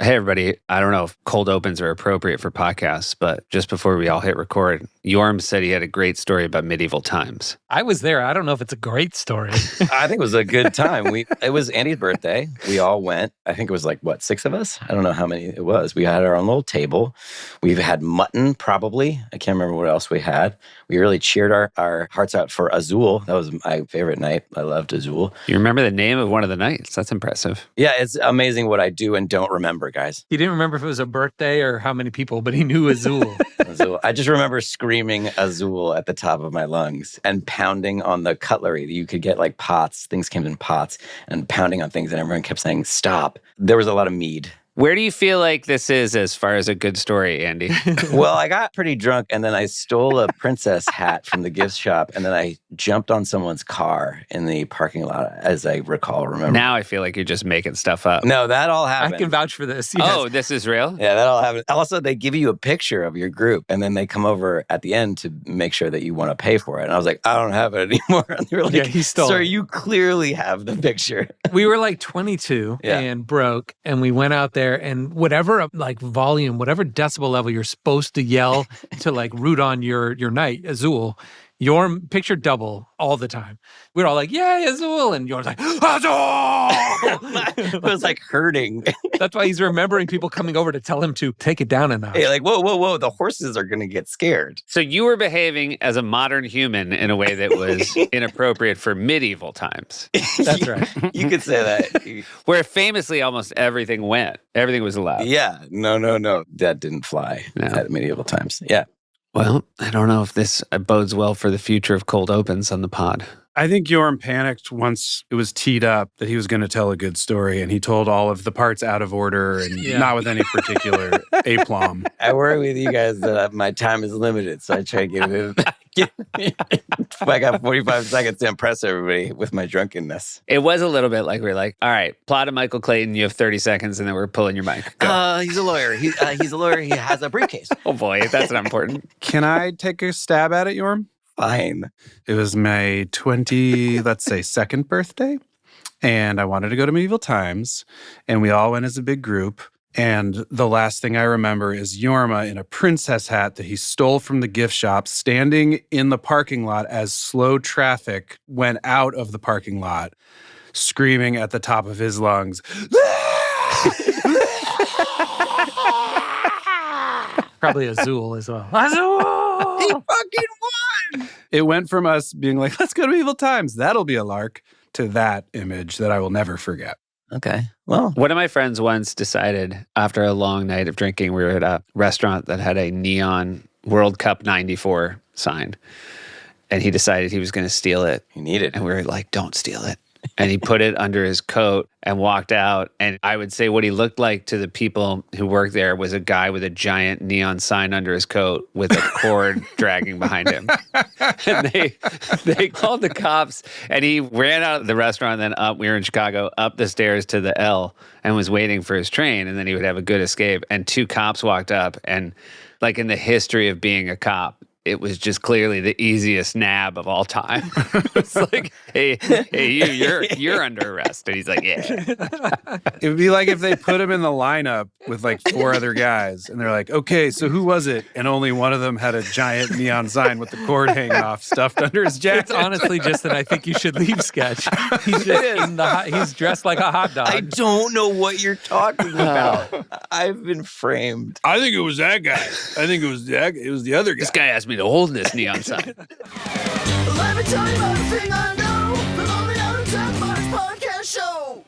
Hey, everybody. I don't know if cold opens are appropriate for podcasts, but just before we all hit record, Yorm said he had a great story about medieval times. I was there. I don't know if it's a great story. I think it was a good time. It was Andy's birthday. We all went. I think it was like, 6 of us? I don't know how many it was. We had our own little table. We've had mutton, probably. I can't remember what else we had. We really cheered our hearts out for Azul. That was my favorite night. I loved Azul. You remember the name of one of the nights? That's impressive. Yeah, it's amazing what I do and don't remember, guys. He didn't remember if it was a birthday or how many people, but he knew Azul. Azul. I just remember screaming Azul at the top of my lungs and pounding on the cutlery. You could get like pots, things came in pots, and pounding on things, and everyone kept saying, stop. There was a lot of mead. Where do you feel like this is as far as a good story, Andy? Well, I got pretty drunk, and then I stole a princess hat from the gift shop, and then I jumped on someone's car in the parking lot, as I remember. Now I feel like you're just making stuff up. No, that all happened. I can vouch for this. Yes. Oh, this is real? Yeah, that all happened. Also, they give you a picture of your group, and then they come over at the end to make sure that you want to pay for it. And I was like, I don't have it anymore. And they were like, Yeah, he stole sir, it. you clearly have the picture. We were like 22 and broke, and we went out there, and whatever like volume, whatever decibel level you're supposed to yell to like root on your night, Azul, your picture double all the time. We're all like, yay, Azul, and yours like, Azul! It was like hurting. That's why he's remembering people coming over to tell him to take it down a notch. Hey, like, whoa, the horses are going to get scared. So you were behaving as a modern human in a way that was inappropriate for medieval times. That's right. You could say that. Where famously almost everything went. Everything was allowed. Yeah, no. That didn't fly at medieval times. Yeah. Well, I don't know if this bodes well for the future of cold opens on the pod. I think Yorm panicked once it was teed up that he was going to tell a good story, and he told all of the parts out of order and not with any particular aplomb. I worry with you guys that my time is limited, so I try to give it. I got 45 seconds to impress everybody with my drunkenness. It was a little bit like we were like, all right, plot of Michael Clayton, you have 30 seconds, and then we're pulling your mic. Go. He's a lawyer. He's a lawyer. He has a briefcase. Oh boy, that's not important. Can I take a stab at it, Yorm? Fine. It was my 22nd birthday, and I wanted to go to medieval times, and we all went as a big group. And the last thing I remember is Yorma in a princess hat that he stole from the gift shop, standing in the parking lot as slow traffic went out of the parking lot, screaming at the top of his lungs, Probably Azul as well. Azul! He fucking won! It went from us being like, let's go to medieval times, that'll be a lark, to that image that I will never forget. Okay. Well, One of my friends once decided after a long night of drinking, we were at a restaurant that had a neon World Cup 94 sign. And he decided he was going to steal it. you need it. And we were like, don't steal it. And he put it under his coat and walked out. And I would say what he looked like to the people who worked there was a guy with a giant neon sign under his coat with a cord dragging behind him. And they called the cops, and he ran out of the restaurant, then up, we were in Chicago, up the stairs to the L and was waiting for his train. And then he would have a good escape. And 2 cops walked up, and like in the history of being a cop, it was just clearly the easiest nab of all time. It's like, hey, you're under arrest. And he's like, yeah. It would be like if they put him in the lineup with like 4 other guys, and they're like, okay, so who was it? And only one of them had a giant neon sign with the cord hanging off, stuffed under his jacket. It's honestly just an I think you should leave sketch. He's just he's dressed like a hot dog. I don't know what you're talking about. I've been framed. I think it was that guy. I think it was the other guy. This guy asked me to hold this neon sign. Let me tell you everything I know. The Lonely Island Seth Meyers podcast show.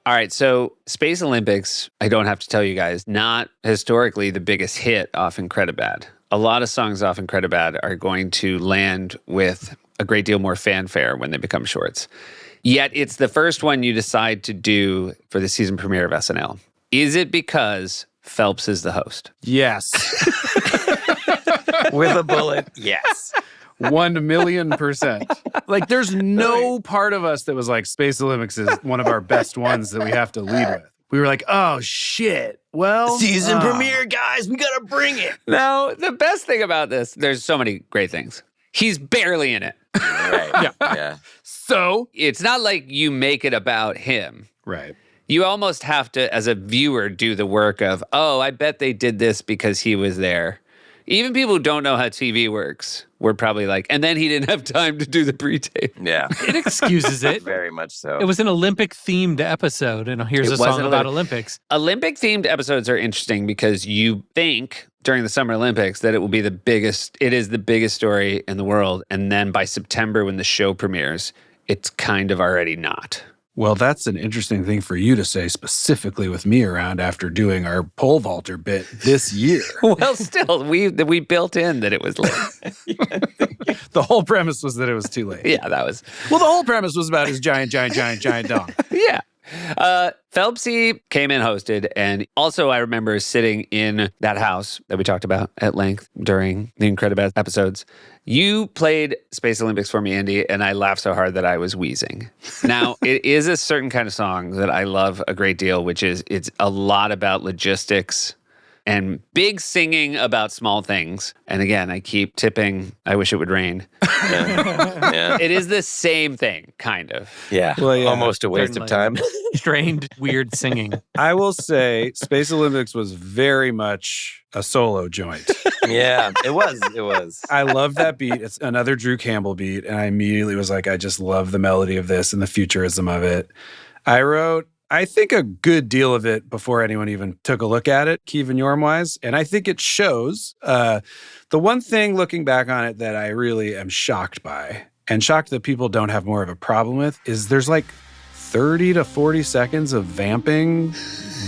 All right, so Space Olympics, I don't have to tell you guys, not historically the biggest hit off Incredibad. A lot of songs off Incredibad are going to land with a great deal more fanfare when they become shorts. Yet it's the first one you decide to do for the season premiere of SNL. Is it because Phelps is the host? Yes. With a bullet, yes. 1,000,000%. Like, there's no part of us that was like, Space Olympics is one of our best ones that we have to lead with. We were like, oh, shit. Well, Season premiere, guys. We got to bring it. Now, the best thing about this, there's so many great things. He's barely in it. Right. Yeah. So, It's not like you make it about him. right. You almost have to, as a viewer, do the work of, oh, I bet they did this because he was there. Even people who don't know how TV works were probably like, and then he didn't have time to do the pre-tape. Yeah. It excuses it. Very much so. It was an Olympic-themed episode, and here's a song about Olympics. Olympic-themed episodes are interesting because you think during the Summer Olympics that it will be the biggest story in the world. And then by September, when the show premieres, it's kind of already not. Well, that's an interesting thing for you to say, specifically with me around after doing our pole vaulter bit this year. Well, still, we built in that it was late. The whole premise was that it was too late. Yeah, that was. Well, the whole premise was about his giant dong. Yeah. Phelpsy came in, hosted, and also I remember sitting in that house that we talked about at length during the Incredibad episodes. You played Space Olympics for me, Andy, and I laughed so hard that I was wheezing. Now, it is a certain kind of song that I love a great deal, which is it's a lot about logistics and big singing about small things. And again, I keep tipping, I wish it would rain. Yeah. It is the same thing, kind of. Yeah. Well, yeah. Almost a waste of time. Strained, weird singing. I will say Space Olympics was very much a solo joint. Yeah, it was. I love that beat. It's another Drew Campbell beat. And I immediately was like, I just love the melody of this and the futurism of it. I wrote, I think, a good deal of it before anyone even took a look at it, Keevan Yorm-wise. And I think it shows. The one thing looking back on it that I really am shocked by, and shocked that people don't have more of a problem with, is there's like 30 to 40 seconds of vamping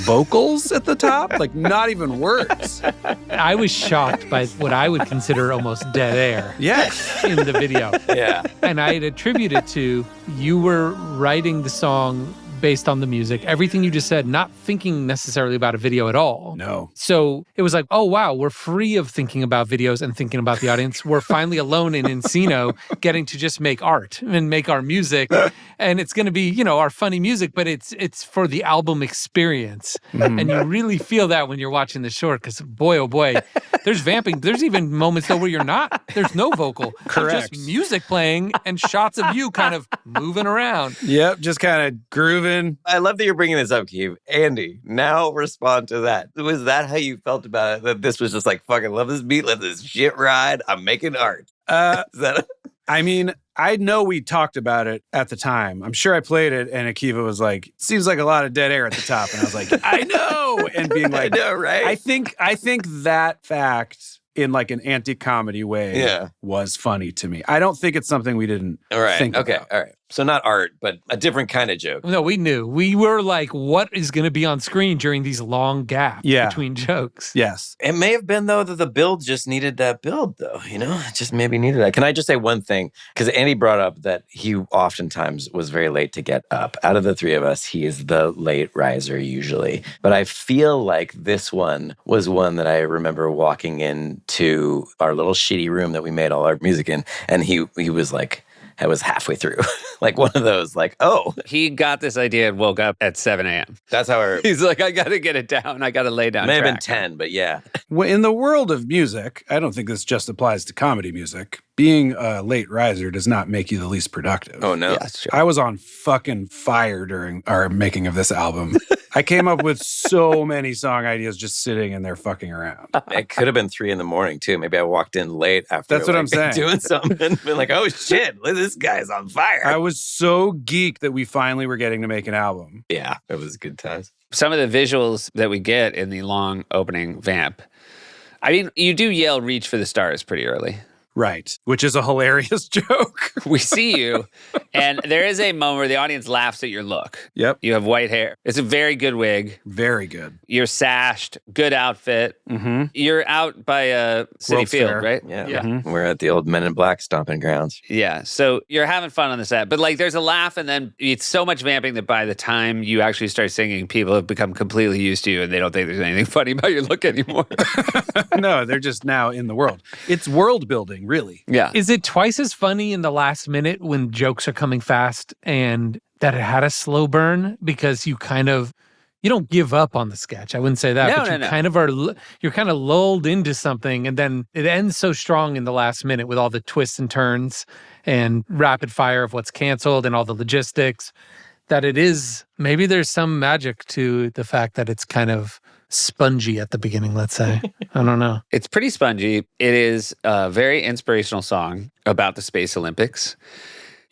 vocals at the top, like not even words. I was shocked by what I would consider almost dead air. Yes. In the video. Yeah. And I'd attribute it to you were writing the song based on the music, everything you just said, not thinking necessarily about a video at all. No. So it was like, oh, wow, we're free of thinking about videos and thinking about the audience. We're finally alone in Encino getting to just make art and make our music. And it's going to be, our funny music, but it's for the album experience. Mm. And you really feel that when you're watching the short, because boy, oh boy, there's vamping. There's even moments though where you're not, there's no vocal. Correct. There's just music playing and shots of you kind of moving around. Yep, just kind of grooving. I love that you're bringing this up, Keith. Andy, now respond to that. Was that how you felt about it? That this was just like, fucking love this beat, let this shit ride. I'm making art. I mean, I know we talked about it at the time. I'm sure I played it and Akiva was like, seems like a lot of dead air at the top. And I was like, I know. And being like, I know, right? I think that fact in like an anti-comedy way was funny to me. I don't think it's something we didn't think about. All right. So not art, but a different kind of joke. No, we knew. We were like, what is going to be on screen during these long gaps between jokes? Yes. It may have been, though, that the build just needed that build, though. It just maybe needed that. Can I just say one thing? Because Andy brought up that he oftentimes was very late to get up. Out of the three of us, he is the late riser usually. But I feel like this one was one that I remember walking into our little shitty room that we made all our music in. And he was like, I was halfway through. Like one of those, like, oh. He got this idea and woke up at 7 a.m. That's how He's like, I got to get it down. I got to lay down May track. have been 10, but yeah. Well, in the world of music, I don't think this just applies to comedy music. Being a late riser does not make you the least productive. Oh, no. Yeah, sure. I was on fucking fire during our making of this album. I came up with so many song ideas just sitting in there fucking around. It could have been 3 a.m. too. Maybe I walked in late after That's what I'm saying. Doing something and been like, oh shit, look, this guy's on fire. I was so geeked that we finally were getting to make an album. Yeah, it was good times. Some of the visuals that we get in the long opening vamp. I mean, you do yell reach for the stars pretty early. Right. Which is a hilarious joke. We see you, and there is a moment where the audience laughs at your look. Yep. You have white hair. It's a very good wig. Very good. You're sashed. Good outfit. Mm-hmm. You're out by a city World's field, Fair. right? Yeah. Mm-hmm. We're at the old Men in Black stomping grounds. Yeah. So you're having fun on the set. But like there's a laugh, and then it's so much vamping that by the time you actually start singing, people have become completely used to you, and they don't think there's anything funny about your look anymore. No, they're just now in the world. It's world building, really. Yeah. Is it twice as funny in the last minute when jokes are coming fast and that it had a slow burn because you don't give up on the sketch. I wouldn't say that, but you kind of are, you're kind of lulled into something, and then it ends so strong in the last minute with all the twists and turns and rapid fire of what's canceled and all the logistics that it is, maybe there's some magic to the fact that it's kind of spongy at the beginning, let's say. I don't know. It's pretty spongy. It is a very inspirational song about the Space Olympics.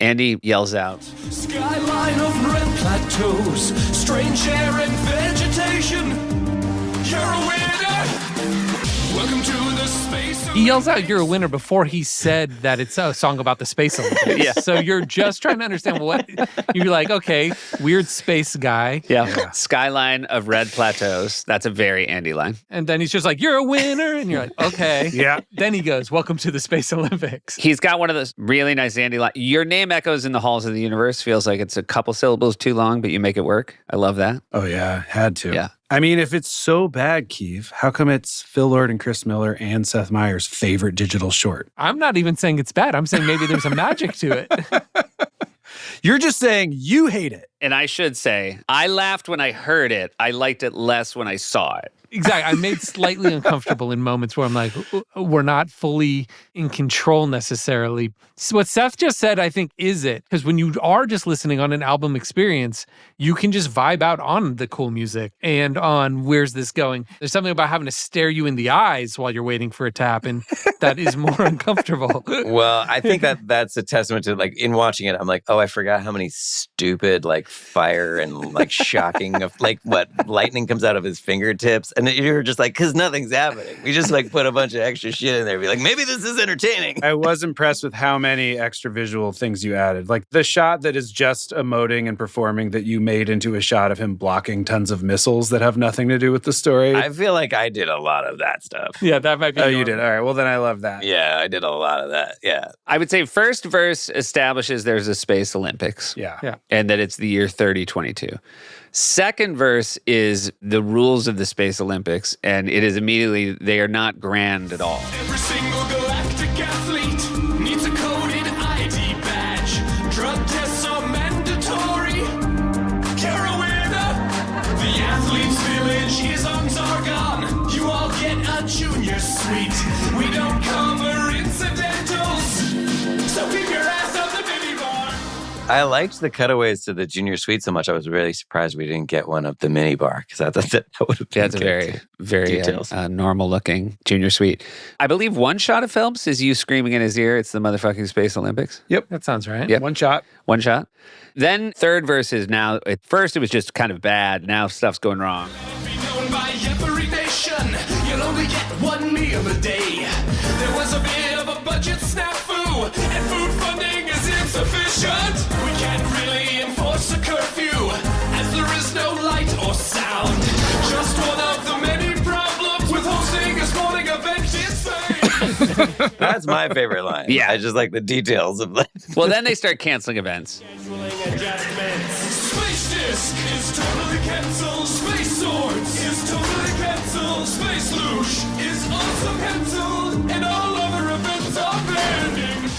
Andy yells out, Skyline of red plateaus, strange air and vegetation. You're a winner. Welcome to the space. He yells out, "You're a winner," before he said that it's a song about the Space Olympics. Yeah. So you're just trying to understand what you're like, okay, weird space guy. yeah, skyline of red plateaus. That's a very Andy line. And then he's just like, "You're a winner." And you're like, okay. Yeah. Then he goes, "Welcome to the Space Olympics." He's got one of those really nice Andy lines. Your name echoes in the halls of the universe. Feels like it's a couple syllables too long, but you make it work. I love that. Oh, yeah. Had to. Yeah. I mean, if it's so bad, Keeve, how come it's Phil Lord and Chris Miller and Seth Meyers' favorite digital short? I'm not even saying it's bad. I'm saying maybe there's a magic to it. You're just saying you hate it. And I should say, I laughed when I heard it. I liked it less when I saw it. Exactly. I'm made slightly uncomfortable in moments where I'm like, we're not fully in control necessarily. So what Seth just said, I think, is it. Because when you are just listening on an album experience, you can just vibe out on the cool music and on where's this going. There's something about having to stare you in the eyes while you're waiting for a tap, and that is more uncomfortable. Well, I think that's a testament to, like, in watching it, I'm like, oh, I forgot how many stupid, like, fire and, like, shocking of, like, what, lightning comes out of his fingertips. And you're just like, because nothing's happening. We just, like, put a bunch of extra shit in there. Be like, maybe this is entertaining. I was impressed with how many extra visual things you added. Like the shot that is just emoting and performing that you made into a shot of him blocking tons of missiles that have nothing to do with the story. I feel like I did a lot of that stuff. Yeah, that might be. Oh, you did? All right. Well, then I love that. Yeah, I did a lot of that. Yeah. I would say first verse establishes there's a Space Olympics. Yeah. And that it's the year 3022. Second verse is the rules of the Space Olympics, and it is immediately, they are not grand at all. Every single galactic athlete needs a coded ID badge. Drug tests are mandatory. You're a winner. The athlete's village is on Zargon. You all get a junior suite. We don't cover incidentals, so keep your ass on the mini bar. I liked the cutaways to the junior suite so much. I was really surprised we didn't get one of the mini bar, because I thought that would have been That's a good. very Details. normal looking junior suite. I believe one shot of Phelps is you screaming in his ear, it's the motherfucking Space Olympics. That sounds right. Yep. One shot. One shot. Then third verse is now, at first it was just kind of bad. Now stuff's going wrong. Be known by every nation. You'll only get one meal a day. There was a bit of a budget snafu, and food funding is insufficient. We can't really enforce a curfew, as there is no light or sound. Just one of the many problems with hosting a sporting event in Spain. That's my favorite line. Yeah. I just like the details of that. Well, then they start canceling events. Scheduling adjustments. Space Disc is totally cancelled. Space Swords is totally cancelled. Space Loosh is also cancelled. And all other events are pending.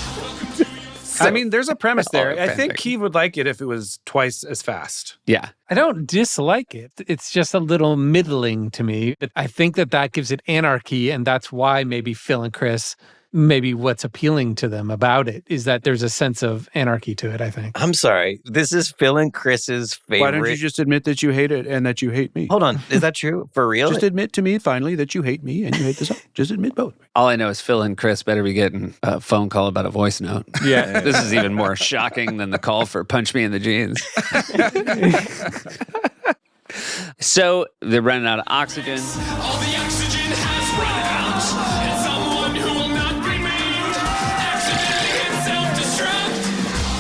I mean, there's a premise there. I think offending. Keeve would like it if it was twice as fast. Yeah. I don't dislike it. It's just a little middling to me. But I think that gives it anarchy, and that's why maybe Phil and Chris, maybe what's appealing to them about it is that there's a sense of anarchy to it, I think. I'm sorry. This is Phil and Chris's favorite. Why don't you just admit that you hate it and that you hate me? Hold on. Is that true? For real? Just admit to me finally that you hate me and you hate the song. Just admit both. All I know is Phil and Chris better be getting a phone call about a voice note. Yeah. This is even more shocking than the call for Punch Me in the Jeans. So they're running out of oxygen. All the oxygen has run out. And someone who will not be named accidentally hit self-destruct.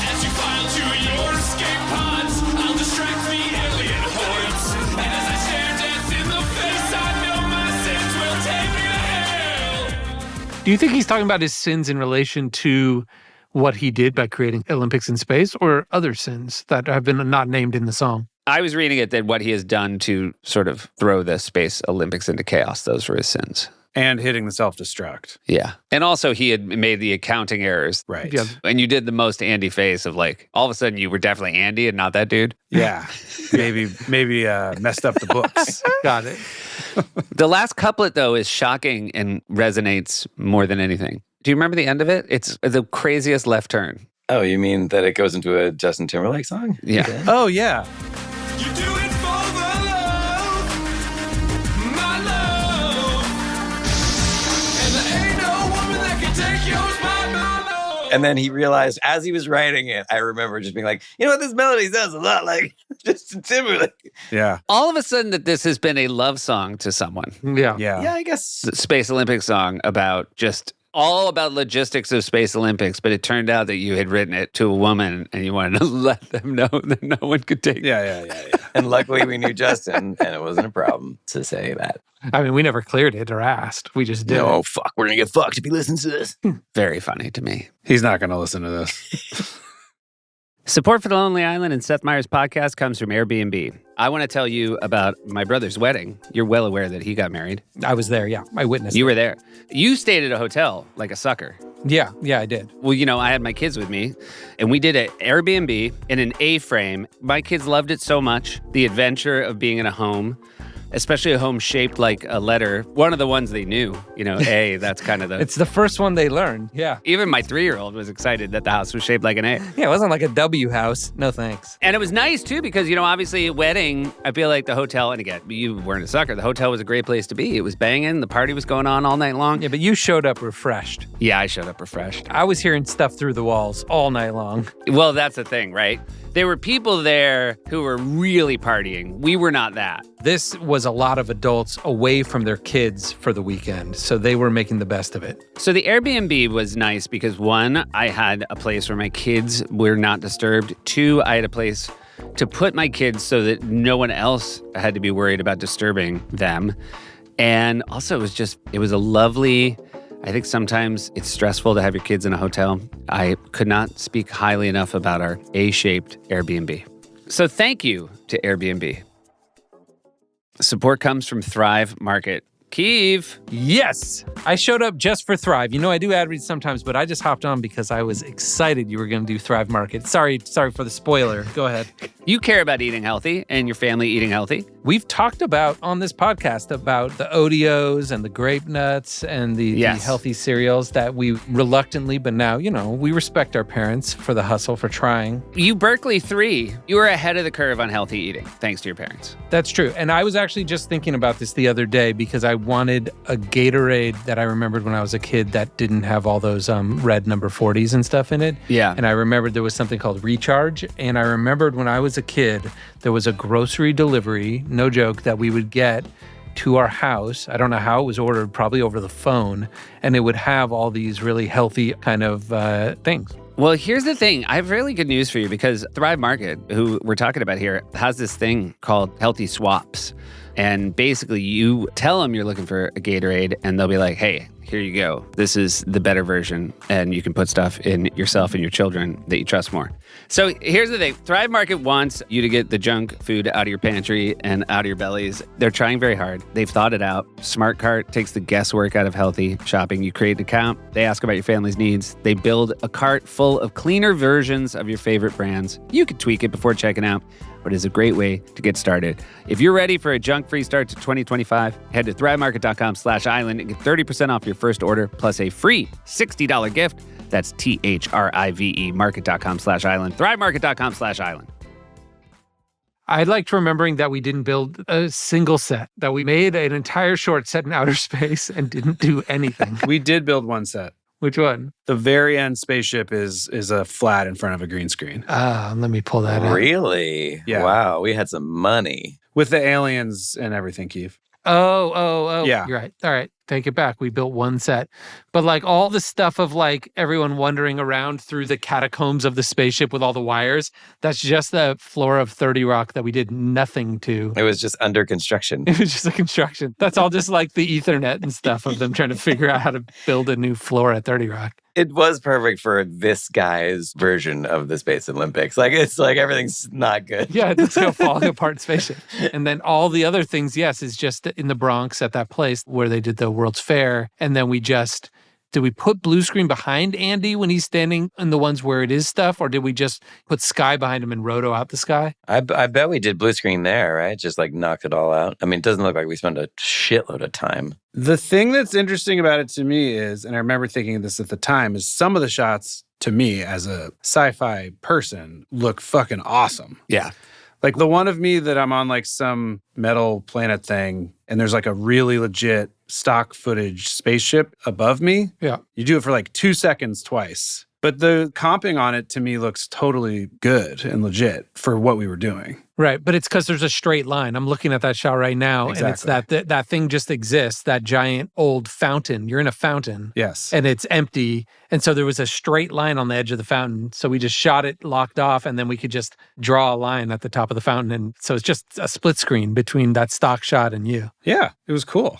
As you file to your escape pods, I'll distract the alien hordes. And as I stare death in the face, I know my sins will take me to hell. Do you think he's talking about his sins in relation to what he did by creating Olympics in space, or other sins that have been not named in the song? I was reading it that what he has done to sort of throw the Space Olympics into chaos, those were his sins. And hitting the self-destruct. Yeah. And also he had made the accounting errors. Right. Yeah. And you did the most Andy face of like, all of a sudden you were definitely Andy and not that dude. Yeah. maybe messed up the books. Got it. The last couplet, though, is shocking and resonates more than anything. Do you remember the end of it? It's the craziest left turn. Oh, you mean that it goes into a Justin Timberlake song? Yeah. Oh, yeah. You do it for the love, my love. And there ain't no woman that can take yours, my love. And then he realized as he was writing it, I remember just being like, you know what, this melody sounds a lot like Justin Timberlake. Yeah. All of a sudden that this has been a love song to someone. Yeah. Yeah. Yeah, I guess. The Space Olympics song about just all about logistics of Space Olympics, but it turned out that you had written it to a woman and you wanted to let them know that no one could take it. Yeah. And luckily we knew Justin, and it wasn't a problem to say that. I mean, we never cleared it or asked. We just did. No, fuck, we're going to get fucked if he listens to this. Very funny to me. He's not going to listen to this. Support for the Lonely Island and Seth Meyers podcast comes from Airbnb. I want to tell you about my brother's wedding. You're well aware that he got married. I was there. Yeah. I witnessed You it. were there. You stayed at a hotel like a sucker. Yeah. Yeah, I did. Well, you know, I had my kids with me, and we did an Airbnb in an A-frame. My kids loved it so much, the adventure of being in a home, especially a home shaped like a letter. One of the ones they knew, you know, A, that's kind of the... It's the first one they learned. Yeah. Even my 3-year-old was excited that the house was shaped like an A. Yeah, it wasn't like a W house. No thanks. And it was nice, too, because, you know, obviously a wedding, I feel like the hotel, and again, you weren't a sucker, the hotel was a great place to be. It was banging. The party was going on all night long. Yeah, but you showed up refreshed. Yeah, I showed up refreshed. I was hearing stuff through the walls all night long. Well, that's the thing, right? There were people there who were really partying. We were not that. This was a lot of adults away from their kids for the weekend, so they were making the best of it. So the Airbnb was nice because, one, I had a place where my kids were not disturbed. Two, I had a place to put my kids so that no one else had to be worried about disturbing them. And also, it was a lovely... I think sometimes it's stressful to have your kids in a hotel. I could not speak highly enough about our A-shaped Airbnb. So thank you to Airbnb. Support comes from Thrive Market. Keeve. Yes! I showed up just for Thrive. You know, I do ad reads sometimes, but I just hopped on because I was excited you were going to do Thrive Market. Sorry for the spoiler. Go ahead. You care about eating healthy and your family eating healthy. We've talked about on this podcast about the Oreos and the grape nuts and the healthy cereals that we reluctantly, but now, you know, we respect our parents for the hustle, for trying. You Berkeley 3, you were ahead of the curve on healthy eating, thanks to your parents. That's true. And I was actually just thinking about this the other day because I wanted a Gatorade that I remembered when I was a kid that didn't have all those red number 40s and stuff in it. Yeah. And I remembered there was something called Recharge. And I remembered when I was a kid, there was a grocery delivery, no joke, that we would get to our house. I don't know how it was ordered, probably over the phone. And it would have all these really healthy kind of things. Well, here's the thing. I have really good news for you because Thrive Market, who we're talking about here, has this thing called Healthy Swaps. And basically, you tell them you're looking for a Gatorade, and they'll be like, hey, here you go. This is the better version, and you can put stuff in yourself and your children that you trust more. So here's the thing. Thrive Market wants you to get the junk food out of your pantry and out of your bellies. They're trying very hard. They've thought it out. Smart Cart takes the guesswork out of healthy shopping. You create an account. They ask about your family's needs. They build a cart full of cleaner versions of your favorite brands. You can tweak it before checking out, but it's a great way to get started. If you're ready for a junk-free start to 2025, head to thrivemarket.com/island and get 30% off your first order plus a free $60 gift. That's THRIVE market.com/island, thrivemarket.com/island. I liked remembering that we didn't build a single set, that we made an entire short set in outer space and didn't do anything. We did build one set. Which one? The very end spaceship is a flat in front of a green screen. Let me pull that out. Really? Yeah. Wow, we had some money. With the aliens and everything, Keith. Oh. Yeah. You're right. All right. Take it back. We built one set. But like all the stuff of like everyone wandering around through the catacombs of the spaceship with all the wires, that's just the floor of 30 Rock that we did nothing to. It was just under construction. It was just a construction. That's all just like the Ethernet and stuff of them trying to figure out how to build a new floor at 30 Rock. It was perfect for this guy's version of the Space Olympics. Like, it's like everything's not good. Yeah, it's like a falling apart spaceship. And then all the other things, yes, is just in the Bronx at that place where they did the World's Fair. And then did we put blue screen behind Andy when he's standing in the ones where it is stuff? Or did we just put sky behind him and roto out the sky? I bet we did blue screen there, right? Just like knocked it all out. I mean, it doesn't look like we spent a shitload of time. The thing that's interesting about it to me is, and I remember thinking this at the time, is some of the shots to me as a sci-fi person, look fucking awesome. Yeah. Like the one of me that I'm on like some metal planet thing and there's like a really legit stock footage spaceship above me. Yeah. You do it for like 2 seconds twice. But the comping on it to me looks totally good and legit for what we were doing. Right, but it's because there's a straight line. I'm looking at that shot right now, and it's that thing just exists, that giant old fountain. You're in a fountain. Yes. And it's empty. And so there was a straight line on the edge of the fountain. So we just shot it locked off, and then we could just draw a line at the top of the fountain. And so it's just a split screen between that stock shot and you. Yeah, it was cool.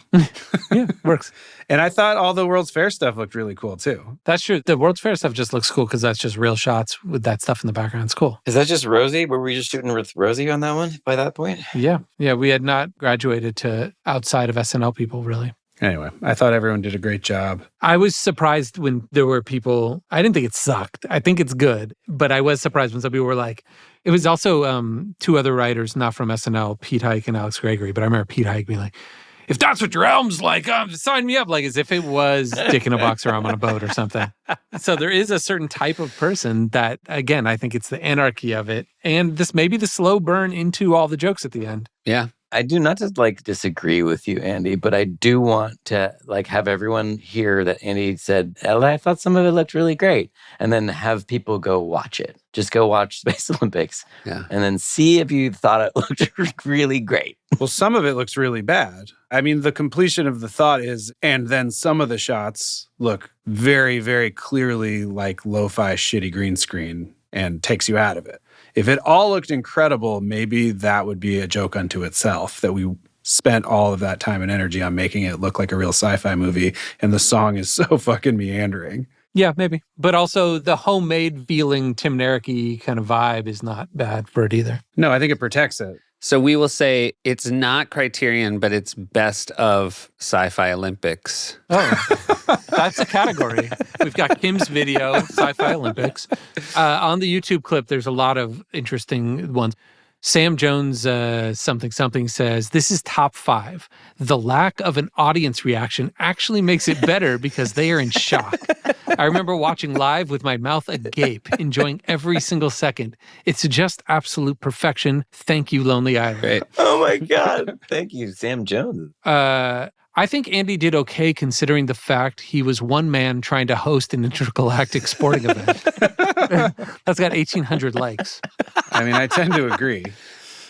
Yeah, works. And I thought all the World's Fair stuff looked really cool too. That's true. The World's Fair stuff just looks cool because that's just real shots with that stuff in the background. It's cool. Is that just Rosie? Were we just shooting with Rosie on that one by that point? Yeah. Yeah, we had not graduated to outside of SNL people, really. Anyway, I thought everyone did a great job. I was surprised when there were people, I didn't think it sucked. I think it's good. But I was surprised when some people were like, it was also two other writers, not from SNL, Pete Hike and Alex Gregory. But I remember Pete Hike being like, if that's what your album's like, sign me up. Like as if it was Dick in a Box or I'm on a boat or something. So there is a certain type of person that, again, I think it's the anarchy of it. And this maybe the slow burn into all the jokes at the end. Yeah. I do not just like disagree with you, Andy, but I do want to like have everyone hear that Andy said, I thought some of it looked really great. And then have people go watch it. Just go watch Space Olympics. Yeah. And then see if you thought it looked really great. Well, some of it looks really bad. I mean, the completion of the thought is, and then some of the shots look very, very clearly like lo-fi shitty green screen and takes you out of it. If it all looked incredible, maybe that would be a joke unto itself, that we spent all of that time and energy on making it look like a real sci-fi movie, and the song is so fucking meandering. Yeah, maybe. But also the homemade feeling Tim Nerricky kind of vibe is not bad for it either. No, I think it protects it. So we will say it's not Criterion, but it's best of Sci-Fi Olympics. Oh, that's a category. We've got Kim's video, Sci-Fi Olympics. On the YouTube clip, there's a lot of interesting ones. Sam Jones something says, this is top 5. The lack of an audience reaction actually makes it better because they are in shock. I remember watching live with my mouth agape, enjoying every single second. It's just absolute perfection. Thank you, Lonely Island. Great. Oh my God. Thank you, Sam Jones. I think Andy did okay considering the fact he was one man trying to host an intergalactic sporting event. That's got 1,800 likes. I mean, I tend to agree.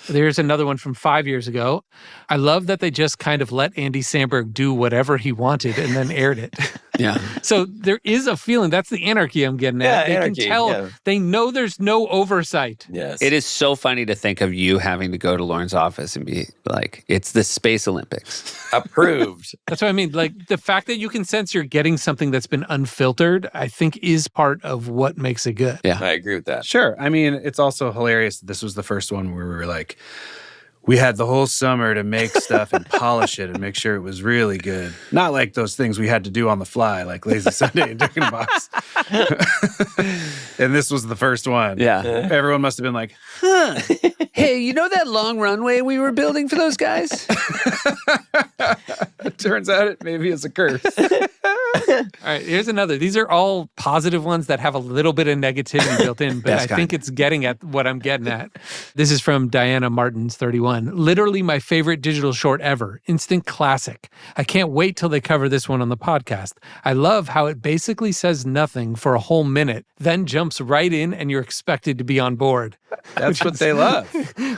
There's another one from 5 years ago. I love that they just kind of let Andy Samberg do whatever he wanted and then aired it. Yeah. So there is a feeling, that's the anarchy I'm getting at. They anarchy, can tell, they know there's no oversight. Yes. It is so funny to think of you having to go to Lauren's office and be like, it's the Space Olympics. Approved. That's what I mean. Like the fact that you can sense you're getting something that's been unfiltered, I think is part of what makes it good. Yeah. I agree with that. Sure. I mean, it's also hilarious that this was the first one where we were like, we had the whole summer to make stuff and polish it and make sure it was really good. Not like those things we had to do on the fly, like Lazy Sunday and Dick in a Box. And this was the first one. Yeah. Everyone must have been like, huh. Hey, you know that long runway we were building for those guys? It turns out it maybe is a curse. All right, here's another. These are all positive ones that have a little bit of negativity built in, but I think it's getting at what I'm getting at. This is from Diana Martins, 31. Literally my favorite digital short ever. Instant classic. I can't wait till they cover this one on the podcast. I love how it basically says nothing for a whole minute, then jumps right in and you're expected to be on board. That's what they love.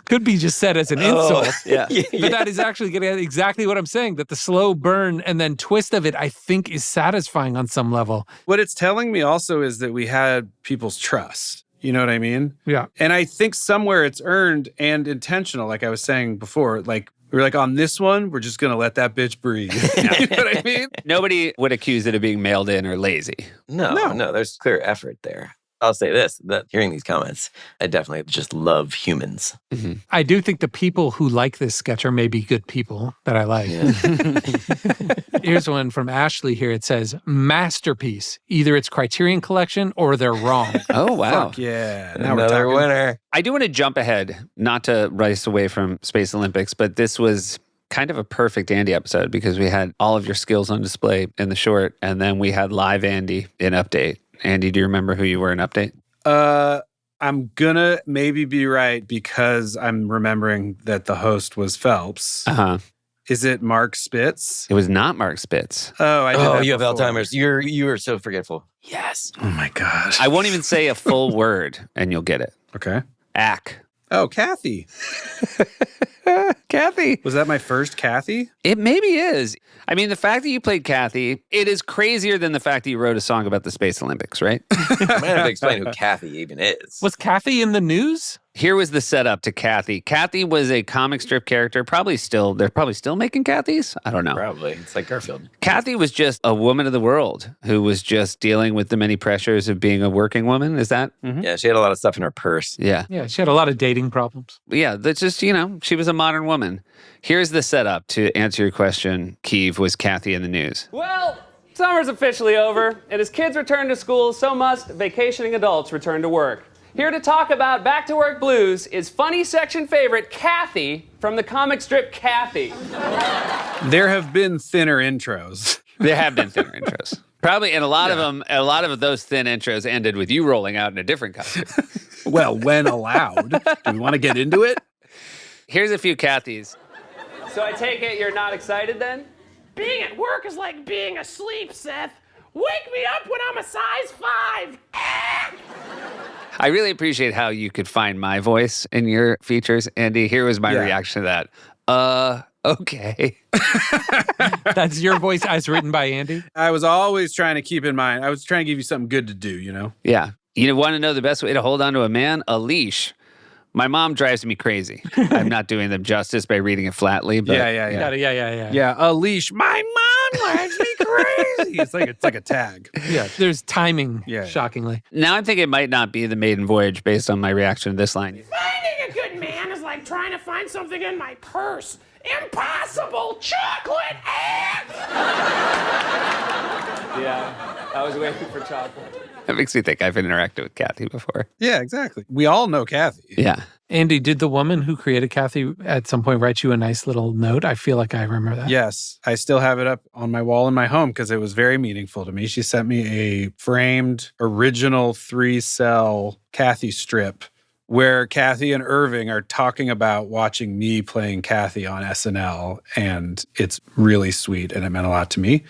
Could be just said as an insult. Yeah. But that is actually getting at exactly what I'm saying, that the slow burn and then twist of it, I think, is satisfying on some level. What it's telling me also is that we had people's trust. You know what I mean? Yeah. And I think somewhere it's earned and intentional, like I was saying before. Like, we were like, on this one, we're just going to let that bitch breathe. You know what I mean? Nobody would accuse it of being mailed in or lazy. No, there's clear effort there. I'll say this, that hearing these comments, I definitely just love humans. Mm-hmm. I do think the people who like this sketch are maybe good people that I like. Yeah. Here's one from Ashley here. It says, masterpiece. Either it's Criterion Collection or they're wrong. Oh, wow. Fuck yeah. Now we're Another talking. winner. I do want to jump ahead, not to race away from Space Olympics, but this was kind of a perfect Andy episode because we had all of your skills on display in the short, and then we had live Andy in Update. Andy, do you remember who you were in Update? I'm gonna maybe be right because I'm remembering that the host was Phelps. Uh-huh. Is it Mark Spitz? It was not Mark Spitz. Oh, I did that you have before. Alzheimer's. You are so forgetful. Yes. Oh my God. I won't even say a full word, and you'll get it. Okay. Ack. Oh, Cathy. Kathy. Was that my first Cathy? It maybe is. I mean, the fact that you played Cathy, it is crazier than the fact that you wrote a song about the Space Olympics, right? I'm going to have to explain who Cathy even is. Was Cathy in the news? Here was the setup to Cathy. Cathy was a comic strip character. They're probably still making Cathys. I don't know. Probably. It's like Garfield. Cathy was just a woman of the world who was just dealing with the many pressures of being a working woman. Is that? Mm-hmm. Yeah, she had a lot of stuff in her purse. Yeah. Yeah, she had a lot of dating problems. Yeah, that's just, she was a modern woman. Here's the setup to answer your question, Keeve, was Cathy in the news? Well, summer's officially over, and as kids return to school, so must vacationing adults return to work. Here to talk about Back to Work Blues is funny section favorite Cathy from the comic strip Cathy. There have been thinner intros. There have been thinner intros. Probably, and a lot of those thin intros ended with you rolling out in a different costume. Well, when allowed. Do we want to get into it? Here's a few Cathys. So I take it you're not excited then? Being at work is like being asleep, Seth. Wake me up when I'm a size 5. I really appreciate how you could find my voice in your features, Andy. Here was my reaction to that. Okay. That's your voice as written by Andy? I was always trying to keep in mind, I was trying to give you something good to do, you know? Yeah. You want to know the best way to hold on to a man? A leash. My mom drives me crazy. I'm not doing them justice by reading it flatly, but Yeah. Yeah, a leash. My mom drives me crazy. It's like a tag. Yeah, there's timing, Yeah. shockingly. Now I'm thinking it might not be the maiden voyage based on my reaction to this line. Finding a good man is like trying to find something in my purse. Impossible! Chocolate! Yeah, I was waiting for chocolate. That makes me think I've interacted with Cathy before. Yeah, exactly. We all know Cathy. Yeah. Andy, did the woman who created Cathy at some point write you a nice little note? I feel like I remember that. Yes, I still have it up on my wall in my home because it was very meaningful to me. She sent me a framed original 3-cell Cathy strip where Cathy and Irving are talking about watching me playing Cathy on SNL. And it's really sweet and it meant a lot to me.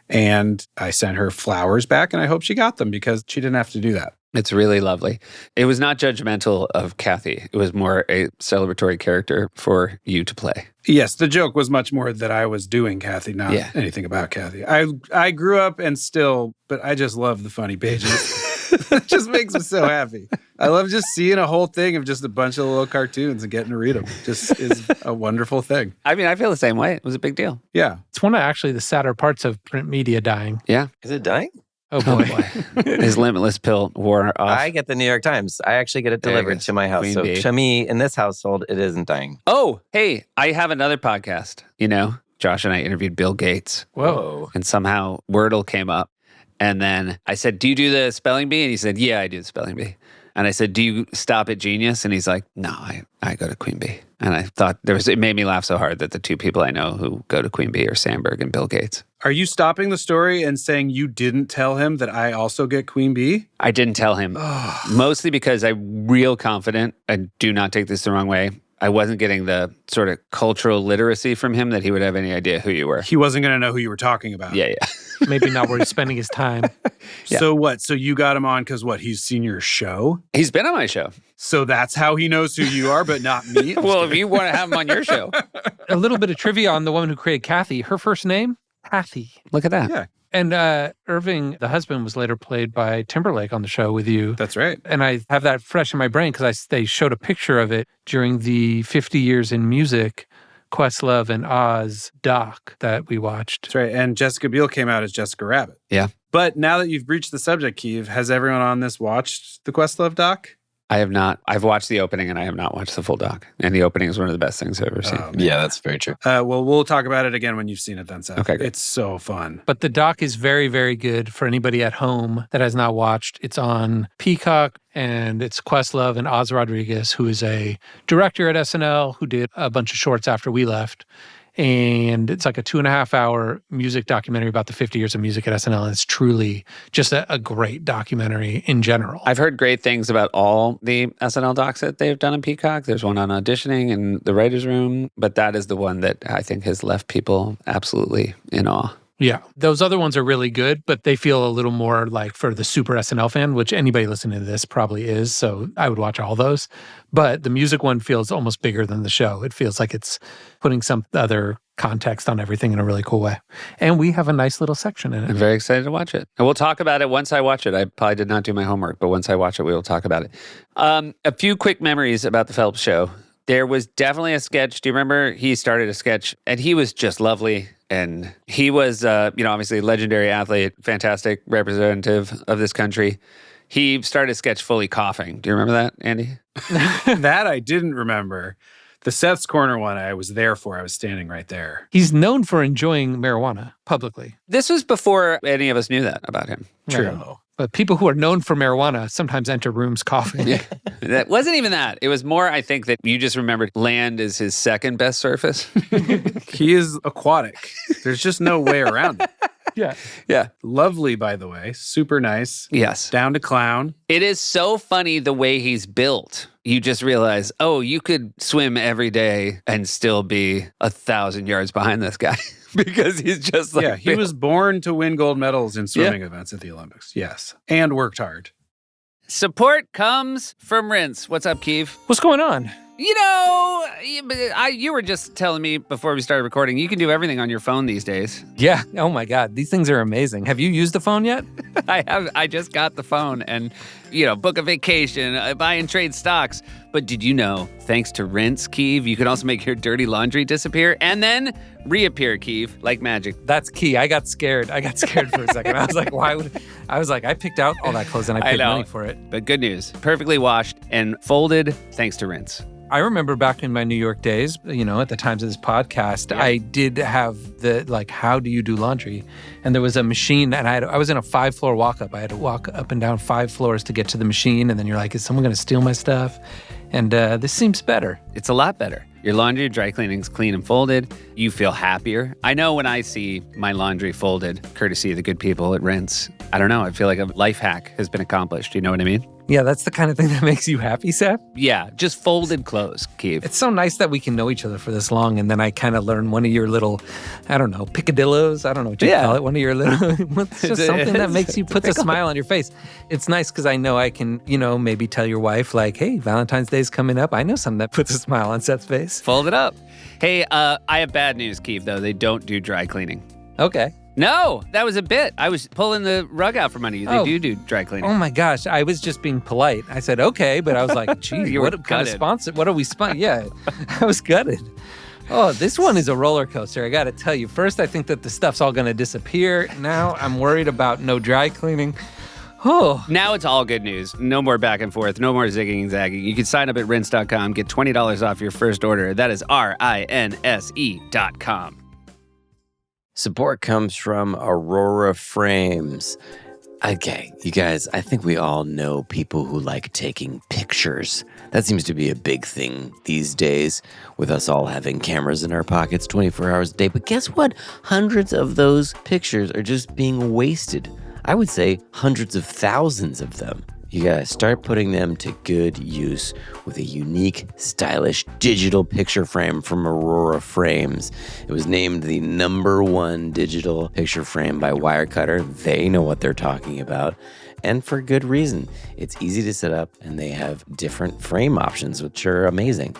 And I sent her flowers back and I hope she got them because she didn't have to do that. It's really lovely. It was not judgmental of Cathy. It was more a celebratory character for you to play. Yes, the joke was much more that I was doing Cathy, not anything about Cathy. I grew up and still, but I just love the funny pages. It just makes me so happy. I love just seeing a whole thing of just a bunch of little cartoons and getting to read them. Just is a wonderful thing. I mean, I feel the same way. It was a big deal. Yeah. It's one of actually the sadder parts of print media dying. Yeah. Is it dying? Oh, boy. His limitless pill wore off. I get the New York Times. I actually get it There it delivered goes. to my house. Queen So bee. to me, in this household, it isn't dying. Oh, hey, I have another podcast. Josh and I interviewed Bill Gates. Whoa. And somehow Wordle came up. And then I said, do you do the spelling bee? And he said, yeah, I do the spelling bee. And I said, do you stop at Genius? And he's like, no, I go to Queen Bee. And I thought it made me laugh so hard that the two people I know who go to Queen Bee are Sandberg and Bill Gates. Are you stopping the story and saying you didn't tell him that I also get Queen Bee? I didn't tell him, mostly because I'm real confident, and do not take this the wrong way, I wasn't getting the sort of cultural literacy from him that he would have any idea who you were. He wasn't going to know who you were talking about. Yeah. Maybe not where he's spending his time. Yeah. So what? So you got him on because what? He's seen your show? He's been on my show. So that's how he knows who you are, but not me? Well, if you want to have him on your show. A little bit of trivia on the woman who created Cathy. Her first name, Cathy. Look at that. Yeah. And Irving, the husband, was later played by Timberlake on the show with you. That's right. And I have that fresh in my brain because they showed a picture of it during the 50 Years in Music, Questlove and Oz doc that we watched. That's right. And Jessica Biel came out as Jessica Rabbit. Yeah. But now that you've breached the subject, Keeve, has everyone on this watched the Questlove doc? I have not. I've watched the opening and I have not watched the full doc. And the opening is one of the best things I've ever seen. Yeah, that's very true. Well, we'll talk about it again when you've seen it then, Seth. Okay, great. It's so fun. But the doc is very, very good for anybody at home that has not watched. It's on Peacock, and it's Questlove and Oz Rodriguez, who is a director at SNL who did a bunch of shorts after we left. And it's like a 2.5-hour music documentary about the 50 years of music at SNL. And it's truly just a great documentary in general. I've heard great things about all the SNL docs that they've done in Peacock. There's one on auditioning and the writer's room, but that is the one that I think has left people absolutely in awe. Yeah. Those other ones are really good, but they feel a little more like for the super SNL fan, which anybody listening to this probably is. So I would watch all those. But the music one feels almost bigger than the show. It feels like it's putting some other context on everything in a really cool way. And we have a nice little section in it. I'm very excited to watch it. And we'll talk about it once I watch it. I probably did not do my homework, but once I watch it, we will talk about it. A few quick memories about the Phelps show. There was definitely a sketch. Do you remember he started a sketch and he was just lovely. And he was, obviously a legendary athlete, fantastic representative of this country. He started a sketch fully coughing. Do you remember that, Andy? That I didn't remember. The Seth's Corner one I was there for. I was standing right there. He's known for enjoying marijuana publicly. This was before any of us knew that about him. True. No. But people who are known for marijuana sometimes enter rooms coughing. Yeah. That wasn't even that. It was more, I think, that you just remembered land is his second best surface. He is aquatic. There's just no way around it. Yeah. Yeah. Lovely, by the way. Super nice. Yes. Down to clown. It is so funny the way he's built. You just realize, oh, you could swim every day and still be 1,000 yards behind this guy. Because he's just like... Yeah, he was born to win gold medals in swimming events at the Olympics. Yes. And worked hard. Support comes from Rinse. What's up, Keeve? What's going on? You know, you were just telling me before we started recording, you can do everything on your phone these days. Yeah. Oh my God. These things are amazing. Have you used the phone yet? I have. I just got the phone and, book a vacation, buy and trade stocks. But did you know, thanks to Rinse, Keeve, you can also make your dirty laundry disappear and then reappear, Keeve, like magic. That's key. I got scared for a second. I was like, I picked out all that clothes and I paid money for it. But good news, perfectly washed and folded thanks to Rinse. I remember back in my New York days, at the times of this podcast, I did have how do you do laundry? And there was a machine and I was in a 5-floor walk-up. I had to walk up and down 5 floors to get to the machine. And then you're like, is someone going to steal my stuff? And this seems better. It's a lot better. Your laundry, dry cleaning's clean and folded. You feel happier. I know when I see my laundry folded, courtesy of the good people at Rinse, I don't know, I feel like a life hack has been accomplished. You know what I mean? Yeah, that's the kind of thing that makes you happy, Seth? Yeah, just folded clothes, Keeve. It's so nice that we can know each other for this long, and then I kind of learn one of your little, picadillos. I don't know what you call it. One of your little, it's just something that makes you, puts a smile on your face. It's nice because I know I can, maybe tell your wife, like, hey, Valentine's Day's coming up. I know something that puts a smile on Seth's face. Fold it up. Hey, I have bad news, Keeve, though. They don't do dry cleaning. Okay. No, that was a bit. I was pulling the rug out from under you. They do dry cleaning. Oh my gosh, I was just being polite. I said, okay, but I was like, geez, what kind of sponsor? What are we Yeah, I was gutted. Oh, this one is a roller coaster, I got to tell you. First, I think that the stuff's all going to disappear. Now, I'm worried about no dry cleaning. Oh. Now it's all good news. No more back and forth. No more zigging and zagging. You can sign up at rinse.com, get $20 off your first order. That is RINSE.com. Support comes from Aurora Frames. Okay, you guys, I think we all know people who like taking pictures. That seems to be a big thing these days, with us all having cameras in our pockets 24 hours a day. But guess what? Hundreds of those pictures are just being wasted. I would say hundreds of thousands of them. You gotta start putting them to good use with a unique, stylish digital picture frame from Aurora Frames. It was named the #1 digital picture frame by Wirecutter. They know what they're talking about, and for good reason. It's easy to set up, and they have different frame options, which are amazing.